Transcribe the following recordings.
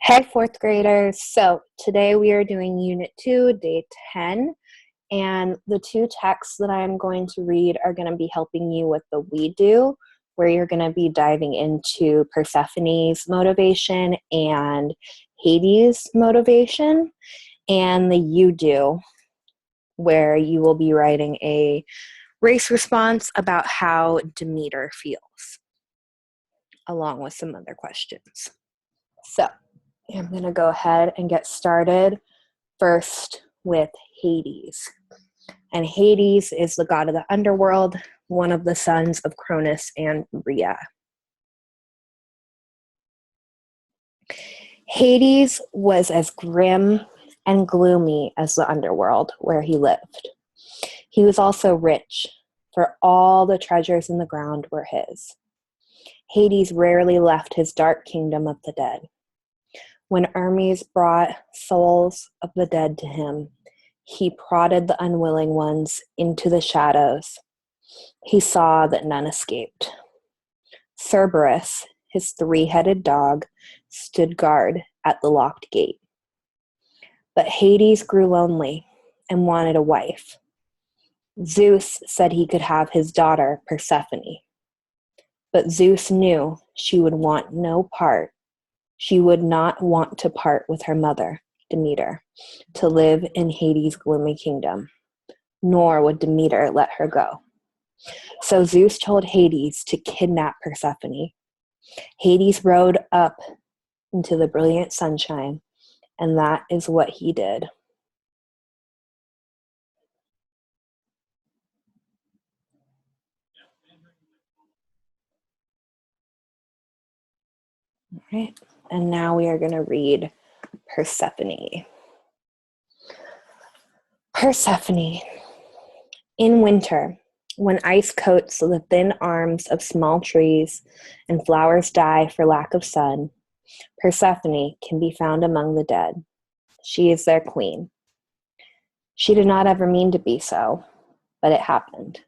Hey, fourth graders. So today we are doing Unit 2, Day 10, and the two texts that I'm going to read are going to be helping you with the We-Do, where you're going to be diving into Persephone's motivation and Hades' motivation, and the You-Do, where you will be writing a race response about how Demeter feels, along with some other questions. So I'm going to go ahead and get started first with Hades. And Hades is the god of the underworld, one of the sons of Cronus and Rhea. Hades was as grim and gloomy as the underworld where he lived. He was also rich, for all the treasures in the ground were his. Hades rarely left his dark kingdom of the dead. When Hermes brought souls of the dead to him, he prodded the unwilling ones into the shadows. He saw that none escaped. Cerberus, his three-headed dog, stood guard at the locked gate. But Hades grew lonely and wanted a wife. Zeus said he could have his daughter, Persephone. But Zeus knew she would want no part. She would not want to part with her mother, Demeter, to live in Hades' gloomy kingdom, nor would Demeter let her go. So Zeus told Hades to kidnap Persephone. Hades rode up into the brilliant sunshine, and that is what he did. All right, and now we are going to read Persephone. Persephone. In winter, when ice coats the thin arms of small trees and flowers die for lack of sun, Persephone can be found among the dead. She is their queen. She did not ever mean to be so, but it happened.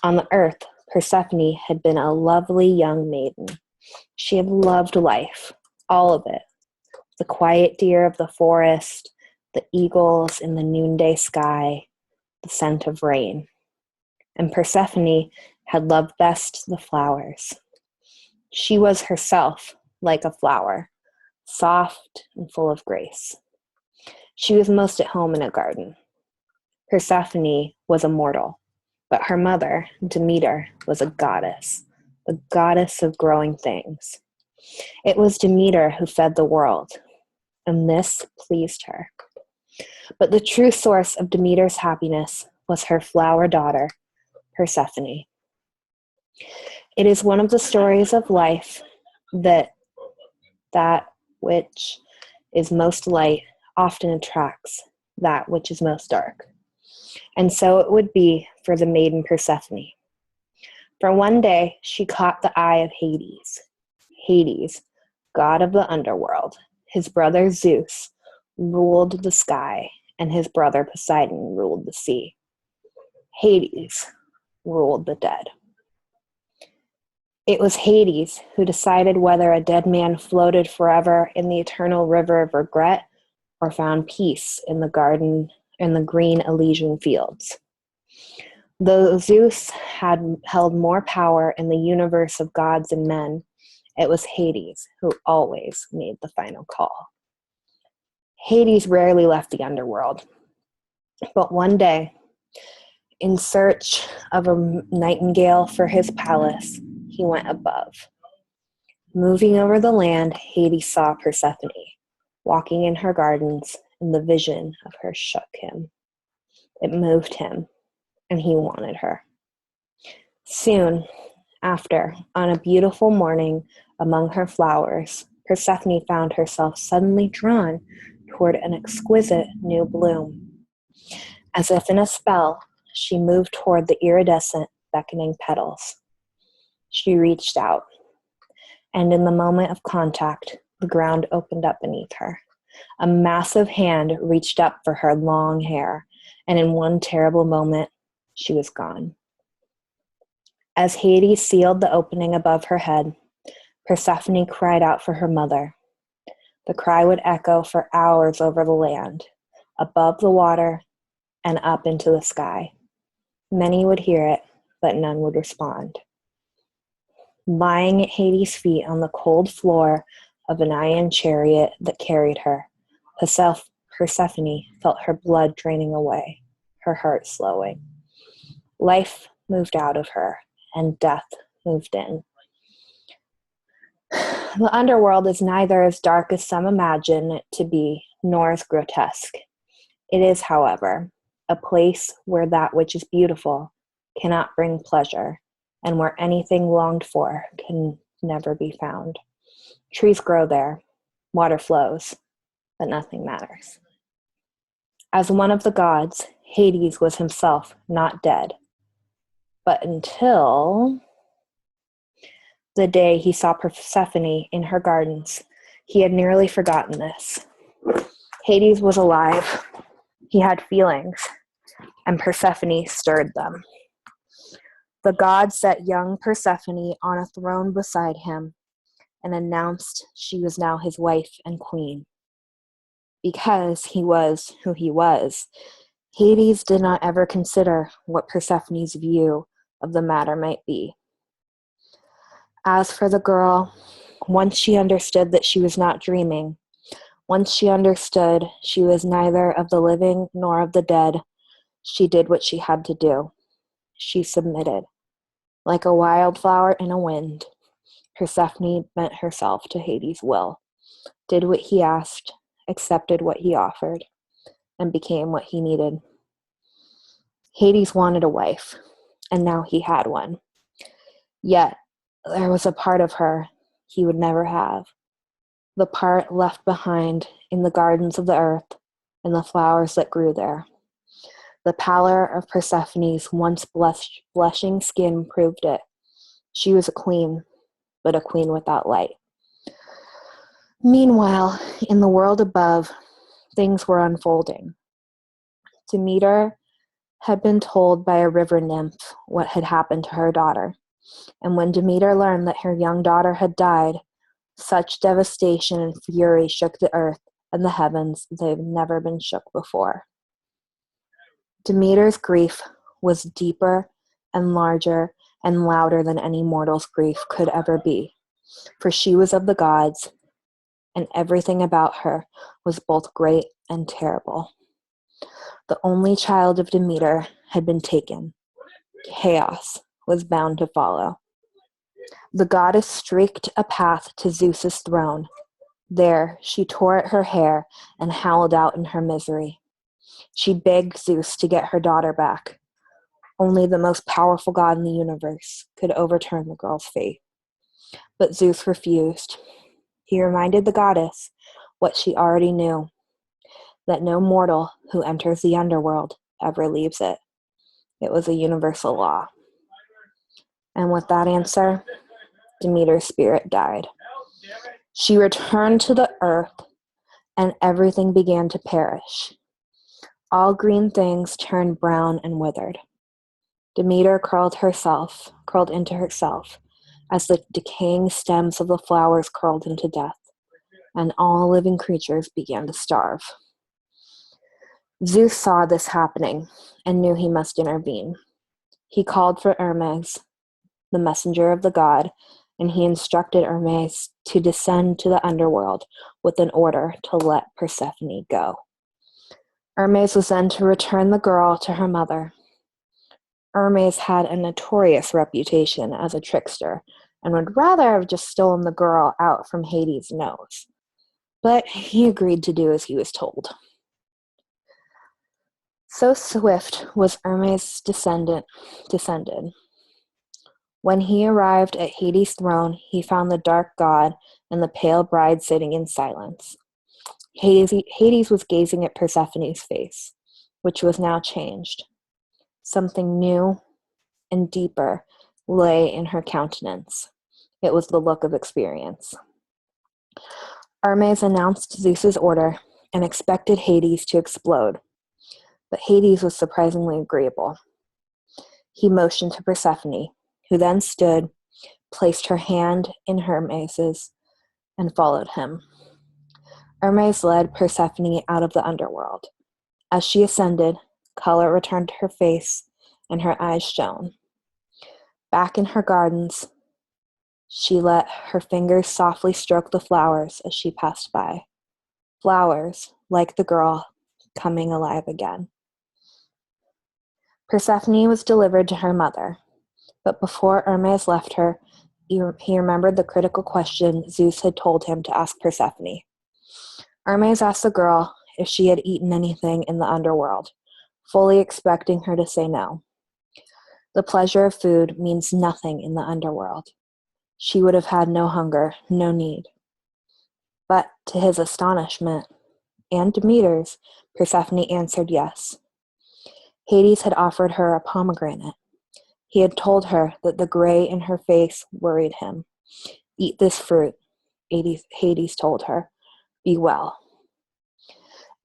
On the earth, Persephone had been a lovely young maiden. She had loved life, all of it. The quiet deer of the forest, the eagles in the noonday sky, the scent of rain. And Persephone had loved best the flowers. She was herself like a flower, soft and full of grace. She was most at home in a garden. Persephone was a mortal, but her mother, Demeter, was a goddess, the goddess of growing things. It was Demeter who fed the world, and this pleased her. But the true source of Demeter's happiness was her flower daughter, Persephone. It is one of the stories of life that which is most light often attracts that which is most dark. And so it would be for the maiden Persephone. For one day she caught the eye of Hades. Hades, god of the underworld. His brother Zeus ruled the sky, and his brother Poseidon ruled the sea. Hades ruled the dead. It was Hades who decided whether a dead man floated forever in the eternal river of regret or found peace in the garden in the green Elysian fields. Though Zeus had held more power in the universe of gods and men, it was Hades who always made the final call. Hades rarely left the underworld, but one day, in search of a nightingale for his palace, he went above. Moving over the land, Hades saw Persephone, walking in her gardens, and the vision of her shook him. It moved him, and he wanted her. Soon after, on a beautiful morning among her flowers, Persephone found herself suddenly drawn toward an exquisite new bloom. As if in a spell, she moved toward the iridescent, beckoning petals. She reached out, and in the moment of contact, the ground opened up beneath her. A massive hand reached up for her long hair, and in one terrible moment, she was gone. As Hades sealed the opening above her head, Persephone cried out for her mother. The cry would echo for hours over the land, above the water, and up into the sky. Many would hear it, but none would respond. Lying at Hades' feet on the cold floor of an iron chariot that carried her, Persephone felt her blood draining away, her heart slowing. Life moved out of her, and death moved in. The underworld is neither as dark as some imagine it to be, nor as grotesque. It is, however, a place where that which is beautiful cannot bring pleasure, and where anything longed for can never be found. Trees grow there, water flows, but nothing matters. As one of the gods, Hades was himself not dead, but until the day he saw Persephone in her gardens, he had nearly forgotten this. Hades was alive. He had feelings, and Persephone stirred them. The god set young Persephone on a throne beside him and announced she was now his wife and queen. Because he was who he was, Hades did not ever consider what Persephone's view of the matter might be. As for the girl, once she understood that she was not dreaming, once she understood she was neither of the living nor of the dead, she did what she had to do. She submitted. Like a wildflower in a wind, Persephone bent herself to Hades' will, did what he asked, accepted what he offered, and became what he needed. Hades wanted a wife, and now he had one. Yet, there was a part of her he would never have, the part left behind in the gardens of the earth and the flowers that grew there. The pallor of Persephone's once blushing skin proved it. She was a queen, but a queen without light. Meanwhile, in the world above, things were unfolding. Demeter had been told by a river nymph what had happened to her daughter, and when Demeter learned that her young daughter had died, such devastation and fury shook the earth and the heavens as they had never been shook before. Demeter's grief was deeper and larger and louder than any mortal's grief could ever be, for she was of the gods, and everything about her was both great and terrible. The only child of Demeter had been taken. Chaos was bound to follow. The goddess streaked a path to Zeus's throne. There, she tore at her hair and howled out in her misery. She begged Zeus to get her daughter back. Only the most powerful god in the universe could overturn the girl's fate. But Zeus refused. He reminded the goddess what she already knew, that no mortal who enters the underworld ever leaves it. It was a universal law. And with that answer, Demeter's spirit died. She returned to the earth, and everything began to perish. All green things turned brown and withered. Demeter curled into herself, as the decaying stems of the flowers curled into death, and all living creatures began to starve. Zeus saw this happening and knew he must intervene. He called for Hermes, the messenger of the god, and he instructed Hermes to descend to the underworld with an order to let Persephone go. Hermes was then to return the girl to her mother. Hermes had a notorious reputation as a trickster and would rather have just stolen the girl out from Hades' nose. But he agreed to do as he was told. So swift was Hermes' descended. When he arrived at Hades' throne, he found the dark god and the pale bride sitting in silence. Hades was gazing at Persephone's face, which was now changed. Something new and deeper lay in her countenance. It was the look of experience. Hermes announced Zeus's order and expected Hades to explode, but Hades was surprisingly agreeable. He motioned to Persephone, who then stood, placed her hand in Hermes's, and followed him. Hermes led Persephone out of the underworld. As she ascended, color returned to her face and her eyes shone. Back in her gardens, she let her fingers softly stroke the flowers as she passed by. Flowers, like the girl, coming alive again. Persephone was delivered to her mother, but before Hermes left her, he remembered the critical question Zeus had told him to ask Persephone. Hermes asked the girl if she had eaten anything in the underworld, fully expecting her to say no. The pleasure of food means nothing in the underworld. She would have had no hunger, no need. But to his astonishment, and Demeter's, Persephone answered yes. Hades had offered her a pomegranate. He had told her that the gray in her face worried him. Eat this fruit, Hades told her. Be well.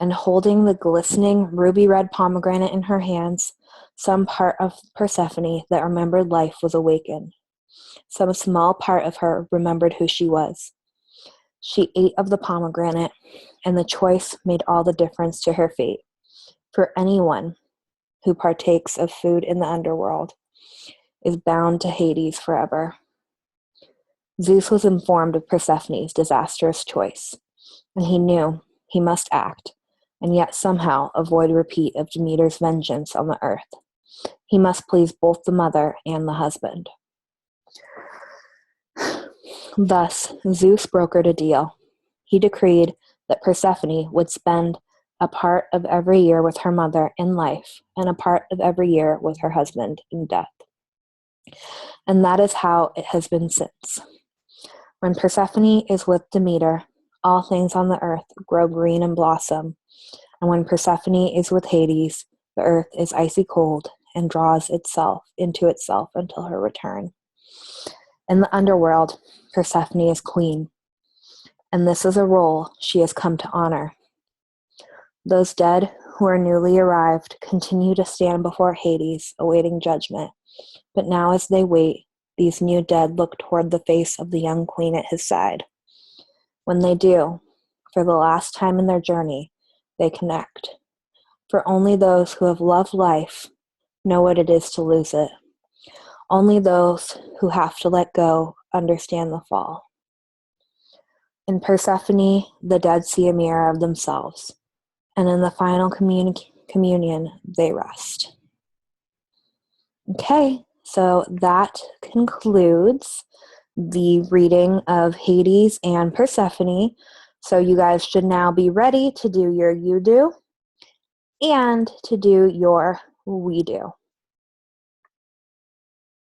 And holding the glistening ruby-red pomegranate in her hands, some part of Persephone that remembered life was awakened. Some small part of her remembered who she was. She ate of the pomegranate, and the choice made all the difference to her fate. For anyone who partakes of food in the underworld is bound to Hades forever. Zeus was informed of Persephone's disastrous choice, and he knew he must act, and yet somehow avoid repeat of Demeter's vengeance on the earth. He must please both the mother and the husband. Thus, Zeus brokered a deal. He decreed that Persephone would spend a part of every year with her mother in life and a part of every year with her husband in death. And that is how it has been since. When Persephone is with Demeter, all things on the earth grow green and blossom. And when Persephone is with Hades, the earth is icy cold and draws itself into itself until her return. In the underworld, Persephone is queen, and this is a role she has come to honor. Those dead who are newly arrived continue to stand before Hades, awaiting judgment. But now as they wait, these new dead look toward the face of the young queen at his side. When they do, for the last time in their journey, they connect. For only those who have loved life know what it is to lose it. Only those who have to let go understand the fall. In Persephone, the dead see a mirror of themselves, and in the final communion, they rest. Okay, so that concludes the reading of Hades and Persephone. So you guys should now be ready to do your YouDo and to do your WeDo.